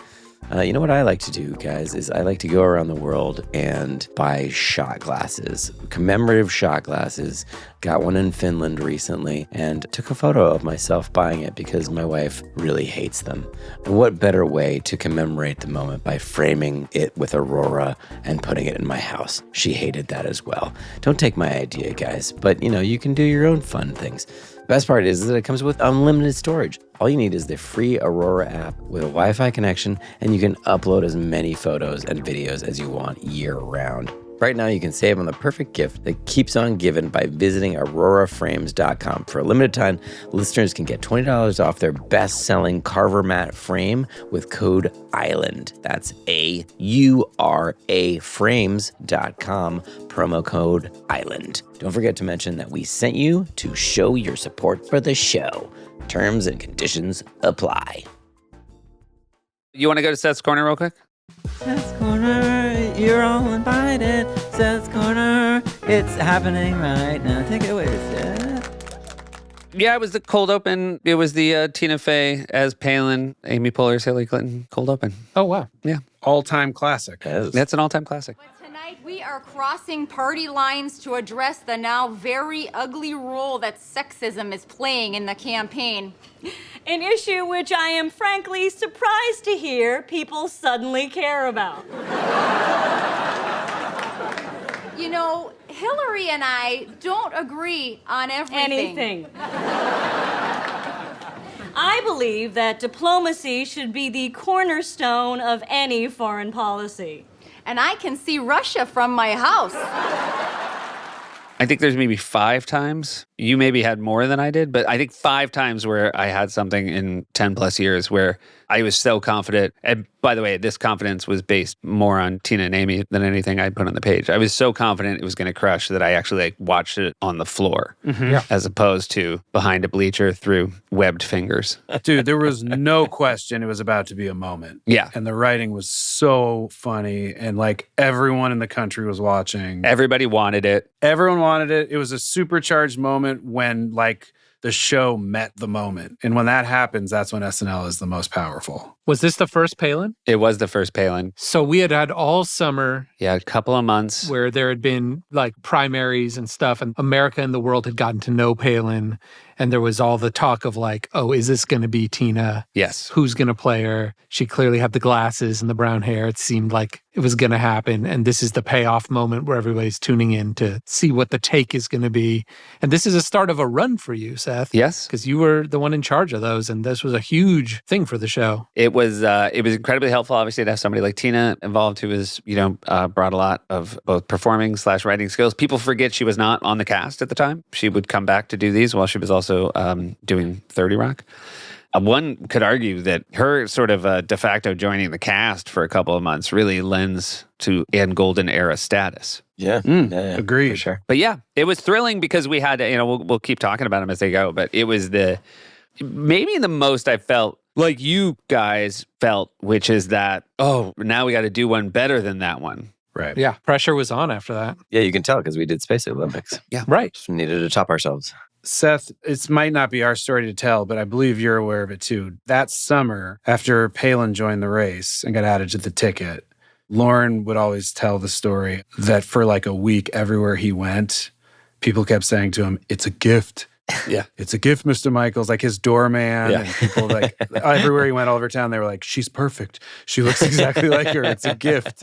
You know what I like to do, guys, is I like to go around the world and buy shot glasses, commemorative shot glasses. Got one in Finland recently and took a photo of myself buying it because my wife really hates them. What better way to commemorate the moment by framing it with Aurora and putting it in my house? She hated that as well. Don't take my idea, guys, but you can do your own fun things. Best part is that it comes with unlimited storage. All you need is the free Aurora app with a Wi-Fi connection, and you can upload as many photos and videos as you want year-round. Right now, you can save on the perfect gift that keeps on giving by visiting auroraframes.com. For a limited time, listeners can get $20 off their best-selling Carver Mat frame with code ISLAND. That's AURA frames.com, promo code ISLAND. Don't forget to mention that we sent you to show your support for the show. Terms and conditions apply. You want to go to Seth's Corner real quick? Seth's Corner, you're all invited. Seth's Corner, it's happening right now. Take it away, Seth. Yeah, it was the cold open. It was the Tina Fey as Palin, Amy Poehler, Hillary Clinton cold open. Oh, wow. Yeah. All-time classic. That's an all-time classic. But tonight we are crossing party lines to address the now very ugly role that sexism is playing in the campaign. An issue which I am frankly surprised to hear people suddenly care about. You know, Hillary and I don't agree on everything. I believe that diplomacy should be the cornerstone of any foreign policy. And I can see Russia from my house. I think there's maybe 5 times. You maybe had more than I did, but I think 5 times where I had something in 10 plus years where I was so confident. And by the way, this confidence was based more on Tina and Amy than anything I'd put on the page. I was so confident it was going to crush that I actually watched it on the floor as opposed to behind a bleacher through webbed fingers. Dude, there was no question it was about to be a moment. Yeah. And the writing was so funny. And like everyone in the country was watching. Everybody wanted it. Everyone wanted it. It was a supercharged moment when like the show met the moment. And when that happens, that's when SNL is the most powerful. Was this the first Palin? It was the first Palin. So we had all summer. Yeah, a couple of months. Where there had been like primaries and stuff, and America and the world had gotten to know Palin. And there was all the talk of like, oh, is this going to be Tina? Yes. Who's going to play her? She clearly had the glasses and the brown hair. It seemed like it was going to happen. And this is the payoff moment where everybody's tuning in to see what the take is going to be. And this is a start of a run for you, Seth. Yes. Because you were the one in charge of those. And this was a huge thing for the show. It was incredibly helpful, obviously, to have somebody like Tina involved who was, brought a lot of both performing / writing skills. People forget she was not on the cast at the time. She would come back to do these while she was also doing 30 Rock. One could argue that her sort of de facto joining the cast for a couple of months really lends to Ann Golden era status. Yeah. Agreed. For sure. But yeah, it was thrilling because we had, we'll keep talking about them as they go, but it was maybe the most I felt like you guys felt, which is that, oh, now we got to do one better than that one. Right. Yeah. Pressure was on after that. Yeah, you can tell because we did Space Olympics. Yeah. Right. Just needed to top ourselves. Seth, it might not be our story to tell, but I believe you're aware of it too. That summer, after Palin joined the race and got added to the ticket, Lauren would always tell the story that for like a week, everywhere he went, people kept saying to him, "It's a gift." Yeah. "It's a gift, Mr. Michaels," like his doorman. Yeah. And people like everywhere he went all over town, they were like, "She's perfect. She looks exactly like her. It's a gift."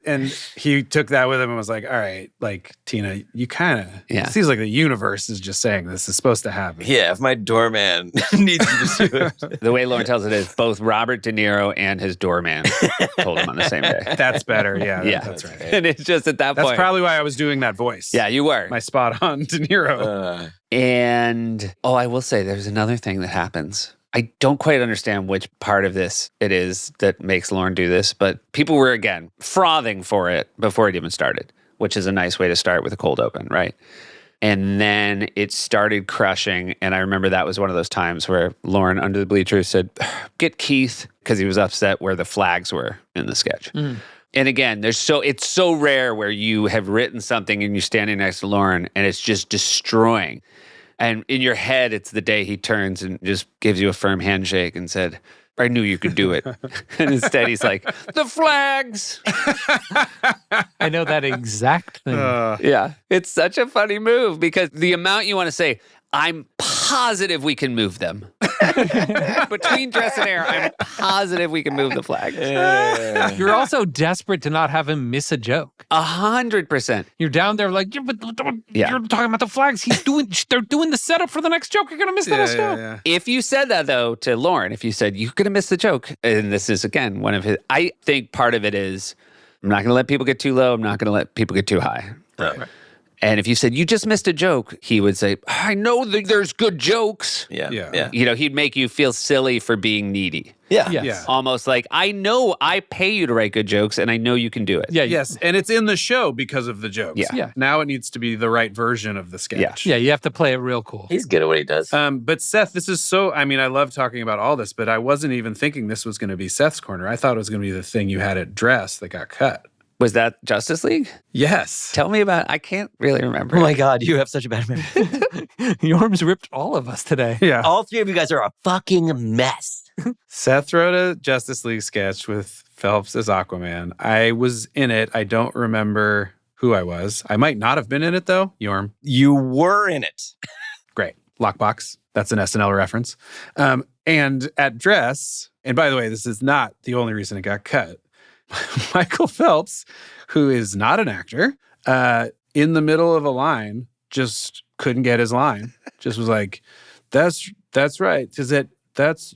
And he took that with him and was like, "All right, like Tina, you kind of, it seems like the universe is just saying this is supposed to happen." Yeah, if my doorman needs you to do it. The way Lauren tells it is both Robert De Niro and his doorman told him on the same day. That's better. Yeah, Yeah. that's right. And it's just at that point. That's probably why I was doing that voice. Yeah, you were. My spot on De Niro. And, I will say there's another thing that happens. I don't quite understand which part of this it is that makes Lauren do this, but people were, again, frothing for it before it even started, which is a nice way to start with a cold open, right? And then it started crushing, and I remember that was one of those times where Lauren, under the bleachers, said, "Get Keith," because he was upset where the flags were in the sketch. Mm. And again, it's so rare where you have written something and you're standing next to Lauren and it's just destroying. And in your head, it's the day he turns and just gives you a firm handshake and said, "I knew you could do it." And instead he's like, "The flags." I know that exact thing. Yeah. It's such a funny move because the amount you want to say, "I'm positive we can move them." Between dress and hair, I'm positive we can move the flags. You're also desperate to not have him miss a joke. 100%. You're down there like, you're talking about the flags. They're doing the setup for the next joke. You're going to miss the next joke. Yeah. If you said that, though, to Lauren, if you said, "You're going to miss the joke," and this is, again, one of his, I think part of it is I'm not going to let people get too low. I'm not going to let people get too high. Right. And if you said, you just missed a joke, he would say, I know that there's good jokes. Yeah. You know, he'd make you feel silly for being needy. Yeah. Yes. Almost like, I know I pay you to write good jokes and I know you can do it. Yeah. Yes, and it's in the show because of the jokes. Yeah. Now it needs to be the right version of the sketch. Yeah, you have to play it real cool. He's good at what he does. But Seth, this is so, I mean, I love talking about all this, but I wasn't even thinking this was going to be Seth's corner. I thought it was going to be the thing you had at Dress that got cut. Was that Justice League? Yes. Tell me about I can't really remember. Oh my God, you have such a bad memory. Yorm's ripped all of us today. Yeah. All three of you guys are a fucking mess. Seth wrote a Justice League sketch with Phelps as Aquaman. I was in it. I don't remember who I was. I might not have been in it, though. Yorm. You were in it. Great. Lockbox. That's an SNL reference. And at Dress, and by the way, this is not the only reason it got cut. Michael Phelps, who is not an actor, in the middle of a line, just couldn't get his line. Just was like, that's right. That's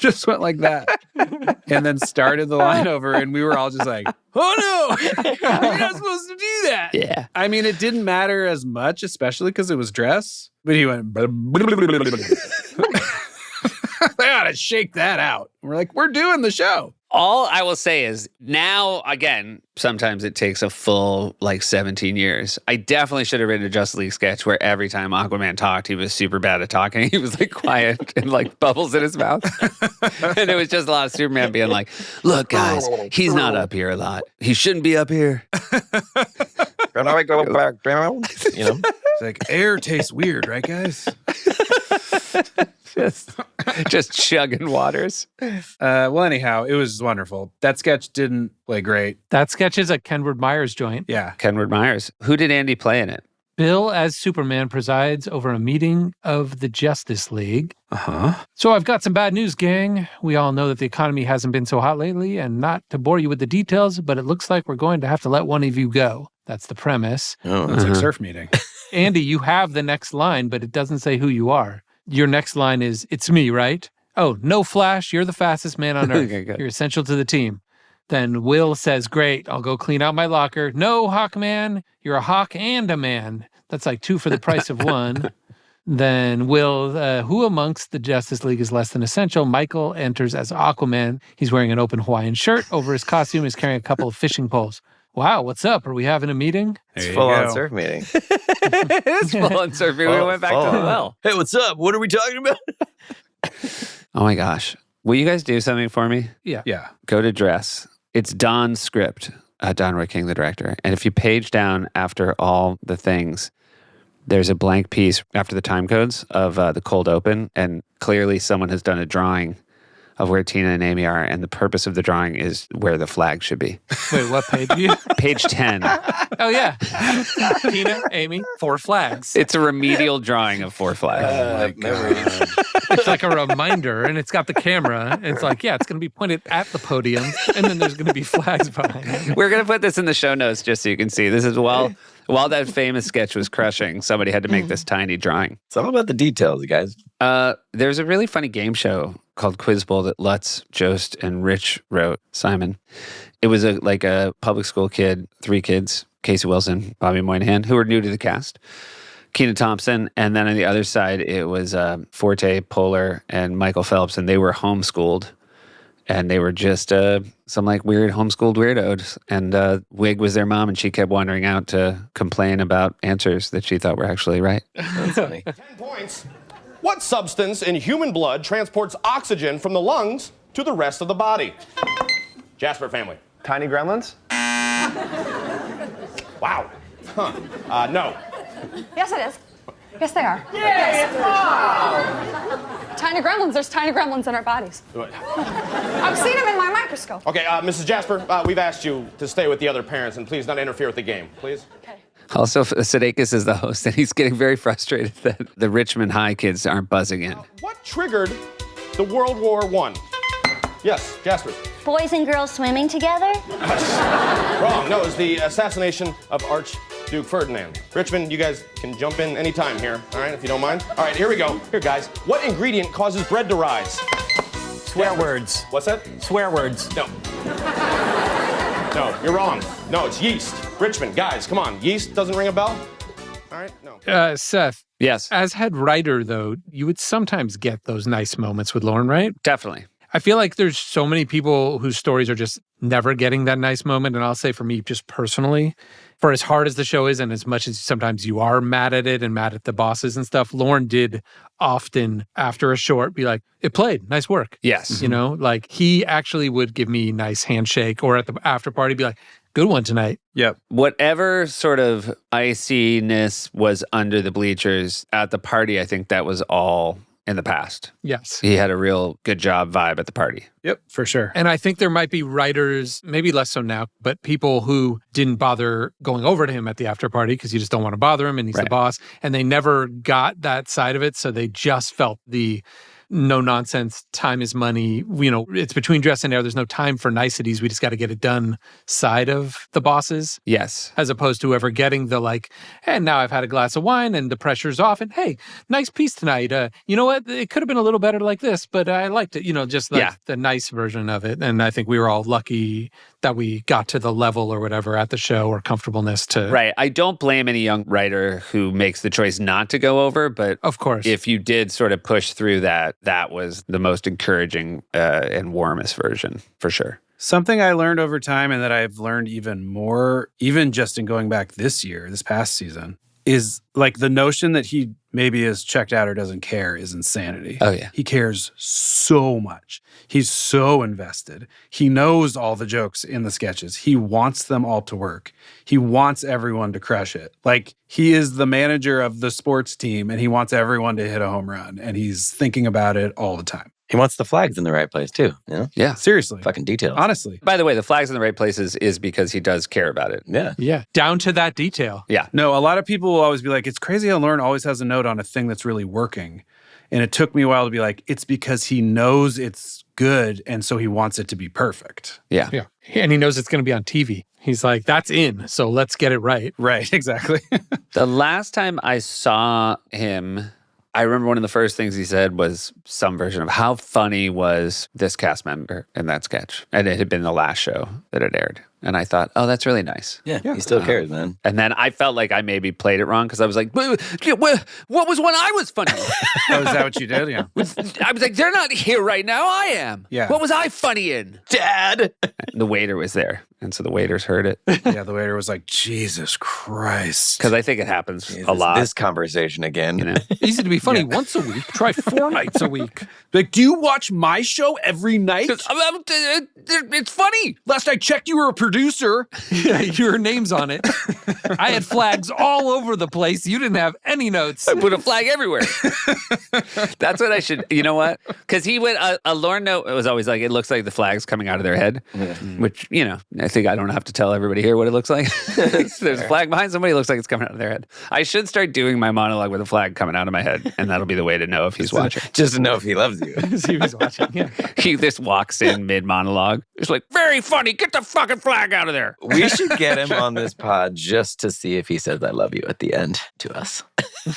just went like that. And then started the line over, and we were all just like, oh no, you're not supposed to do that. Yeah. I mean, it didn't matter as much, especially because it was Dress, but he went, they ought to shake that out. We're like, we're doing the show. All I will say is now, again, sometimes it takes a full 17 years. I definitely should have written a Justice League sketch where every time Aquaman talked, he was super bad at talking. He was quiet and bubbles in his mouth. And it was just a lot of Superman being like, look, guys, he's not up here a lot. He shouldn't be up here. Can I go back down? You know? It's like, air tastes weird, right, guys? just chugging waters. Well, anyhow, it was wonderful. That sketch didn't play great. That sketch is a Kenward Myers joint. Yeah. Kenward Myers. Who did Andy play in it? Bill, as Superman, presides over a meeting of the Justice League. Uh-huh. So I've got some bad news, gang. We all know that the economy hasn't been so hot lately, and not to bore you with the details, but it looks like we're going to have to let one of you go. That's the premise. Oh, It's like surf meeting. Andy, you have the next line, but it doesn't say who you are. Your next line is, it's me, right? Oh, no Flash, you're the fastest man on Earth. Okay, good. You're essential to the team. Then Will says, great, I'll go clean out my locker. No, Hawkman, you're a hawk and a man. That's like 2 for the price of 1. Then Will, who amongst the Justice League is less than essential? Michael enters as Aquaman. He's wearing an open Hawaiian shirt. Over his costume, he's carrying a couple of fishing poles. Wow, what's up? Are we having a meeting? It's There you full on go. surf meeting. It is full on surfing. We went back to the well. Hey, what's up? What are we talking about? Oh my gosh. Will you guys do something for me? Yeah. Go to Dress. It's Don's script, Don Roy King, the director. And if you page down after all the things, there's a blank piece after the time codes of the cold open. And clearly someone has done a drawing of where Tina and Amy are. And the purpose of the drawing is where the flag should be. Wait, what page are you? Page 10. Oh, yeah. Tina, Amy, 4 flags. It's a remedial drawing of 4 flags. It's like a reminder, and it's got the camera. And it's like, yeah, it's going to be pointed at the podium, and then there's going to be flags behind it. We're going to put this in the show notes just so you can see. This is while that famous sketch was crushing, somebody had to make this tiny drawing. It's all about the details, guys. There's a really funny game show called Quizbowl that Lutz, Jost, and Rich wrote, Simon. It was a public school kid, 3 kids, Casey Wilson, Bobby Moynihan, who were new to the cast, Keena Thompson, and then on the other side, it was Forte, Poehler, and Michael Phelps, and they were homeschooled. And they were just some weird homeschooled weirdos. And Wig was their mom, and she kept wandering out to complain about answers that she thought were actually right. That's funny. 10 points. What substance in human blood transports oxygen from the lungs to the rest of the body? Jasper family. Tiny gremlins? Wow. Huh. No. Yes, it is. Yes, they are. Tiny gremlins. There's tiny gremlins in our bodies. I've seen them in my microscope. Okay, Mrs. Jasper, we've asked you to stay with the other parents and please not interfere with the game, please. Okay. Also, Sudeikis is the host, and he's getting very frustrated that the Richmond High kids aren't buzzing in. What triggered the World War I? Yes, Jasper. Boys and girls swimming together? Wrong. No, it was the assassination of Archduke Ferdinand. Richmond, you guys can jump in anytime here, all right, if you don't mind. All right, here we go. Here, guys. What ingredient causes bread to rise? Swear words. What's that? Swear words. No. No, you're wrong. No, it's yeast. Richmond, guys, come on. Yeast doesn't ring a bell? All right, no. Seth. Yes. As head writer, though, you would sometimes get those nice moments with Lauren, right? Definitely. I feel like there's so many people whose stories are just never getting that nice moment. And I'll say for me, just personally, for as hard as the show is and as much as sometimes you are mad at it and mad at the bosses and stuff, Lauren did often after a short be like, it played, nice work. Yes. You know, like he actually would give me a nice handshake or at the after party be like, good one tonight. Yep. Whatever sort of iciness was under the bleachers at the party, I think that was all in the past. Yes. He had a real good job vibe at the party. Yep, for sure. And I think there might be writers, maybe less so now, but people who didn't bother going over to him at the after party because you just don't want to bother him and he's the boss. And they never got that side of it. So they just felt the no nonsense, time is money. You know, it's between dress and air. There's no time for niceties. We just got to get it done side of the bosses. Yes. As opposed to ever getting the like, hey, now I've had a glass of wine and the pressure's off. And hey, nice piece tonight. You know what? It could have been a little better like this, but I liked it. You know, just like the nice version of it. And I think we were all lucky that we got to the level or whatever at the show or comfortableness to. Right. I don't blame any young writer who makes the choice not to go over, but of course, if you did sort of push through that, that was the most encouraging and warmest version for sure. Something I learned over time and that I've learned even more, even just in going back this past season, is like the notion that he maybe is checked out or doesn't care is insanity. Oh, yeah. He cares so much. He's so invested. He knows all the jokes in the sketches. He wants them all to work. He wants everyone to crush it. Like, he is the manager of the sports team and he wants everyone to hit a home run and he's thinking about it all the time. He wants the flags in the right place, too. You know? Yeah. Seriously. Fucking details. Honestly. By the way, the flags in the right places is because he does care about it. Yeah. Yeah. Down to that detail. Yeah. No, a lot of people will always be like, it's crazy how Lauren always has a note on a thing that's really working. And it took me a while to be like, it's because he knows it's good and so he wants it to be perfect. Yeah. Yeah. And he knows it's going to be on TV. He's like, that's in, so let's get it right. Right, exactly. The last time I saw him, I remember one of the first things he said was some version of how funny was this cast member in that sketch. And it had been the last show that it aired. And I thought, oh, that's really nice. Yeah, he still cares, man. And then I felt like I maybe played it wrong because I was like, what was when I was funny? Oh, is that what you did? Yeah. I was like, they're not here right now. I am. Yeah. What was I funny in? Dad! The waiter was there. And so the waiters heard it. Yeah, the waiter was like, Jesus Christ. Because I think it happens a lot. This conversation again. You know? Easy to be funny once a week. Try 4 nights a week. Like, do you watch my show every night? It's funny. Last I checked, you were a producer. Yeah, your name's on it. I had flags all over the place. You didn't have any notes. I put a flag everywhere. That's what I should, you know what? Because he went, a Lauren note was always like, it looks like the flag's coming out of their head, which, you know, I think I don't have to tell everybody here what it looks like. There's a flag behind somebody, it looks like it's coming out of their head. I should start doing my monologue with a flag coming out of my head, and that'll be the way to know if he's watching. Just to know if he loves you. See if he's watching, yeah. He just walks in mid-monologue. It's like, very funny, get the fucking flag out of there. We should get him on this pod just to see if he says I love you at the end to us.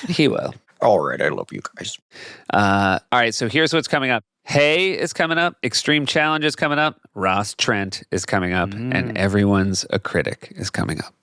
He will. All right, I love you guys. All right, so here's what's coming up. Hey is coming up. Extreme Challenge is coming up. Ross Trent is coming up. And Everyone's a Critic is coming up.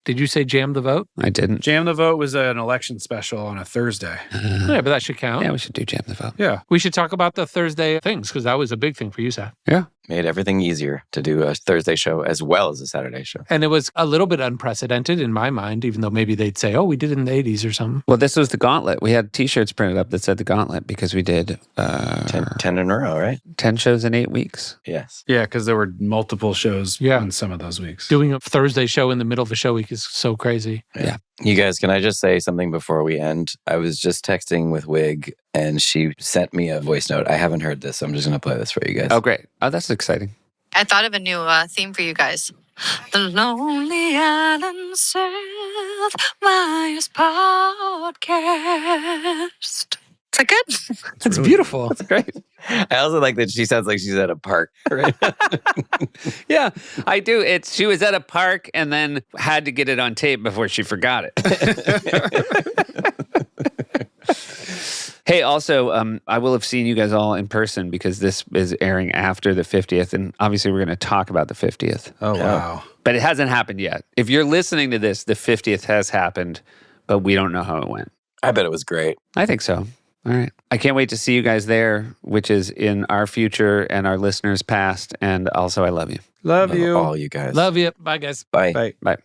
Did you say Jam the Vote? I didn't. Jam the Vote was an election special on a Thursday. Yeah, but that should count. Yeah, we should do Jam the Vote. Yeah. We should talk about the Thursday things because that was a big thing for you, Seth. Yeah. Made everything easier to do a Thursday show as well as a Saturday show. And it was a little bit unprecedented in my mind, even though maybe they'd say, oh, we did it in the 80s or something. Well, this was the Gauntlet. We had T-shirts printed up that said the Gauntlet because we did 10 in a row, right? 10 shows in 8 weeks. Yes. Yeah, because there were multiple shows on some of those weeks. Doing a Thursday show in the middle of a show week is so crazy. Yeah. You guys, can I just say something before we end? I was just texting with Wig and she sent me a voice note. I haven't heard this, so I'm just going to play this for you guys. Oh, great. Oh, that's exciting. I thought of a new theme for you guys. The Lonely Island Seth Meyers podcast. Is that good? It's beautiful. That's great. I also like that she sounds like she's at a park. Right? Yeah, I do. She was at a park and then had to get it on tape before she forgot it. Hey, also, I will have seen you guys all in person because this is airing after the 50th, and obviously we're going to talk about the 50th. Oh, wow. But it hasn't happened yet. If you're listening to this, the 50th has happened, but we don't know how it went. I bet it was great. I think so. All right. I can't wait to see you guys there, which is in our future and our listeners' past. And also, I love you. Love you. All you guys. Love you. Bye, guys. Bye. Bye. Bye.